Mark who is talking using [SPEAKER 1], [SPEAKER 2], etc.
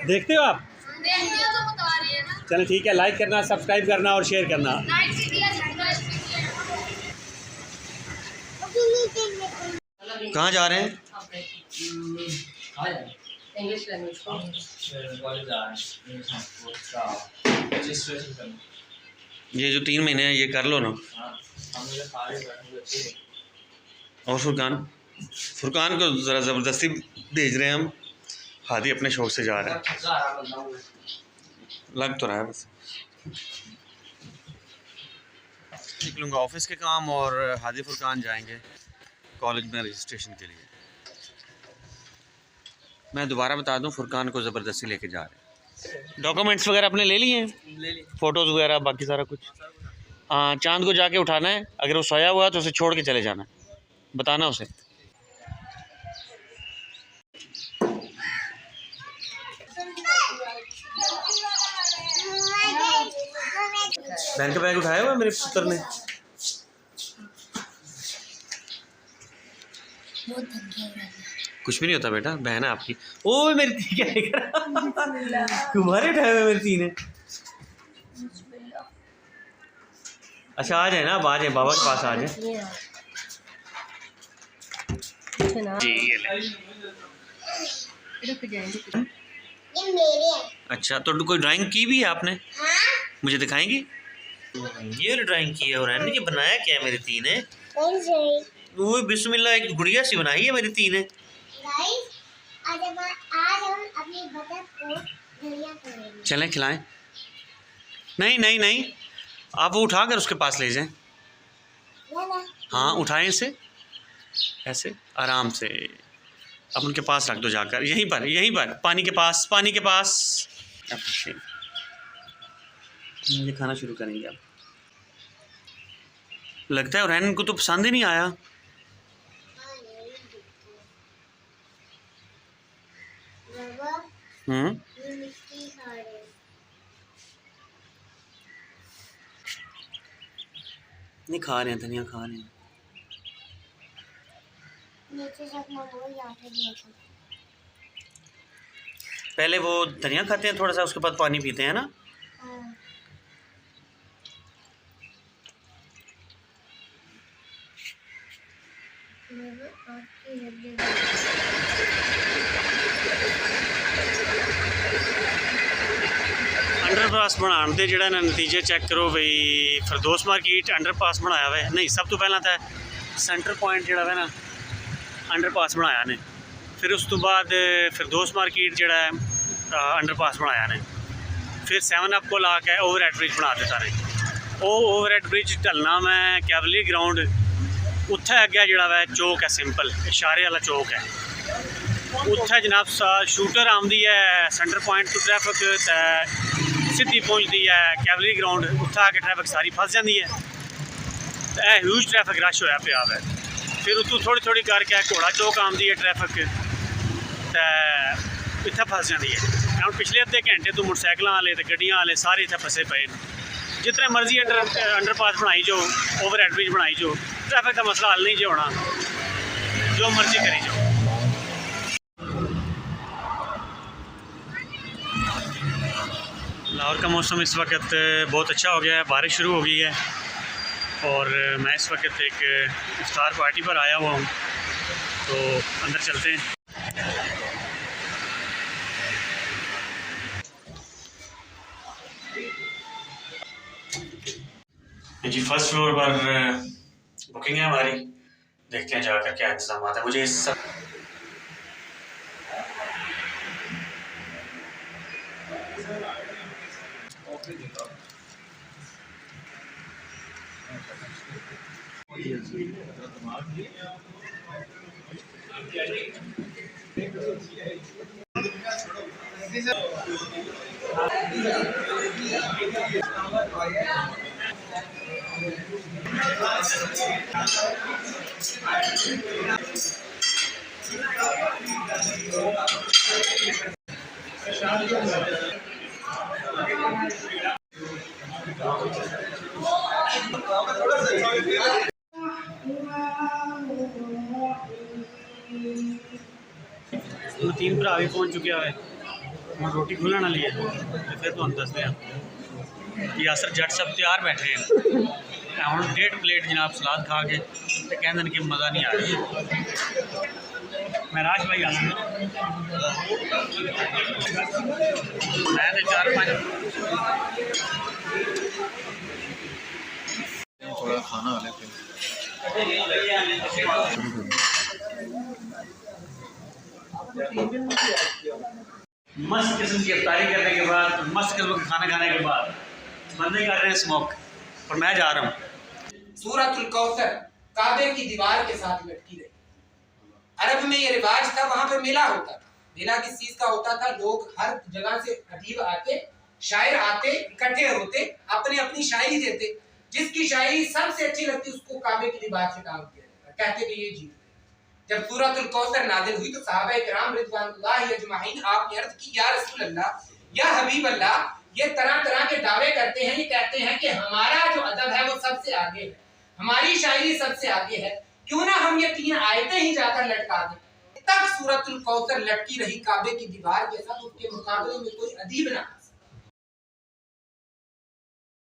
[SPEAKER 1] देखते हो आप? चलो ठीक है, लाइक करना, सब्सक्राइब करना और शेयर करना। कहाँ जा रहे हैं?
[SPEAKER 2] इंग्लिश लैंग्वेज
[SPEAKER 1] ये जो 3 महीने हैं ये कर लो ना। और फुरकान को ज़रा ज़बरदस्ती भेज रहे हैं हम। हादी अपने शौक से जा रहा है, लग तो रहा है बस। निकलूँगा ऑफिस के काम और हादी फुरकान जाएंगे कॉलेज में रजिस्ट्रेशन के लिए। मैं दोबारा बता दूं, फुरकान को ज़बरदस्ती लेके जा रहे हैं। डॉक्यूमेंट्स वगैरह अपने ले लिए हैं, फ़ोटोज़ वगैरह बाकी सारा कुछ। हाँ, चांद को जाके उठाना है, अगर वो सोया हुआ है तो उसे छोड़ के चले जाना है, बताना उसे। बहन का बैग उठाया हुआ है मेरे पुत्र ने। कुछ भी नहीं होता बेटा, बहन है आपकी। ओ मेरी धी क्या तुम्हारे उठाए हुए मेरी धी ने। अच्छा आ जाए ना, अब आ जाए, बाबा के पास आ जाए जी। अच्छा, तो कोई ड्राइंग की भी है आपने? हाँ? मुझे दिखाएंगी? ये ड्राइंग की है और ये बनाया क्या है मेरी धी ने? वो बिस्मिल्लाह, एक गुड़िया सी बनाई है मेरी धी ने। आज हम अपनी बतख को दरिया करेंगे। चलें खिलाएं? नहीं नहीं नहीं, आप वो उठा कर उसके पास ले जाएं। हाँ उठाएं इसे ऐसे आराम से, अब उनके पास रख दो जाकर, यहीं पर पानी के पास, पानी के पास। ये खाना शुरू करेंगे अब। लगता है रैन को तो पसंद ही नहीं आया। नहीं खा रहे हैं, धनिया खा रहे हैं। पहले वो धनिया खाते हैं थोड़ा सा, उसके बाद पानी पीते हैं ना। अंडरपास बनाने के जोड़ा नतीजे चेक करो बई। फिरदौस मार्केट अंडरपास बनाया हुआ है, नहीं सब तो पहला तो सेंटर पॉइंट जोड़ा है ना अंडरपास बनाया ने, फिर उस तो बाद फिरदौस मार्केट जोड़ा है अंडरपास बनाया ने, फिर 7 अप को ला के ओवरहेड ब्रिज बना दिता ने। वो ओवरहेड ब्रिज ढलना मैं कैवलरी ग्राउंड, उत्थे अगे जोड़ा है चौक है, सिंपल इशारे वाला चौक है। उत्थे जनाब शूटर आती है सेंटर पॉइंट तो ट्रैफिक सीधी पहुँचती है कैवलरी ग्राउंड, उत्थे आके ट्रैफिक सारी फस जाती है। ह्यूज ट्रैफिक रश होया पिया है। फिर उतों थोड़ी थोड़ी करके घोड़ा चौक आती है ट्रैफिक, तो इत्थे फस जाती है। हम पिछले अद्धे घंटे तो मोटरसाइकिल वाले तो गड्डियां वाले सारे इत्थे फसे पे। जितने मर्जी अंडरपास बनाई जो, ओवरहेड ब्रिज बनाई जो, ट्रैफिक का मसला हल नहीं जो होना, जो मर्जी करी जो। लाहौर का मौसम इस वक्त बहुत अच्छा हो गया है, बारिश शुरू हो गई है और मैं इस वक्त एक इफ्तार पार्टी पर आया हुआ हूँ, तो अंदर चलते हैं। जी फर्स्ट फ्लोर पर बुकिंग है हमारी, देखते हैं जाकर क्या इंतजाम आता है। मुझे इस सब तीन भरा भी पहुंच चुके हैं। हम रोटी खुलने वाली है तो फिर तुम दसते हैं यासर जट सब तैयार बैठे हैं हम 1.5 प्लेट जनाब सलाद खा के तो कहते कि मज़ा नहीं आ रहा। मैं राश भाई आ मैं तो 4-5
[SPEAKER 2] थोड़ा खाना वाले थे।
[SPEAKER 1] मस्त किस्म की इफ्तारी करने के बाद मस्त किस्म का खाना खाने के बाद बंदे कर रहे हैं स्मोक और मैं जा रहा हूँ।
[SPEAKER 3] सूरतुल कौसर काबे की दीवार के साथ लटकी रही। अरब में ये रिवाज था, वहां पर मेला होता था। मेला किस चीज का होता था? लोग हर जगह से अदीब आते, शायर आते, इकट्ठे होते, अपने अपनी शायरी देते। जिसकी शायरी सबसे अच्छी लगती उसको काबे की दीवार से काम किया जाता, कहते कि ये जीत गए। जब सूरतुल कौसर नाज़िल हुई तो सहाबा किराम रिज़वानुल्लाहि अजमईन आपने अर्ज की, या रसूल अल्लाह, या हबीब अल्लाह, ये तरह तरह के दावे करते हैं, ये कहते हैं कि हमारा जो अदब है वो सबसे आगे है, हमारी शायरी सबसे आगे है, क्यों ना हम ये 3 आयतें ही जाकर लटका दें। तक सूरतुल कौसर लटकी रही काबे की दीवार के साथ, उसके मुकाबले में कोई अदीब ना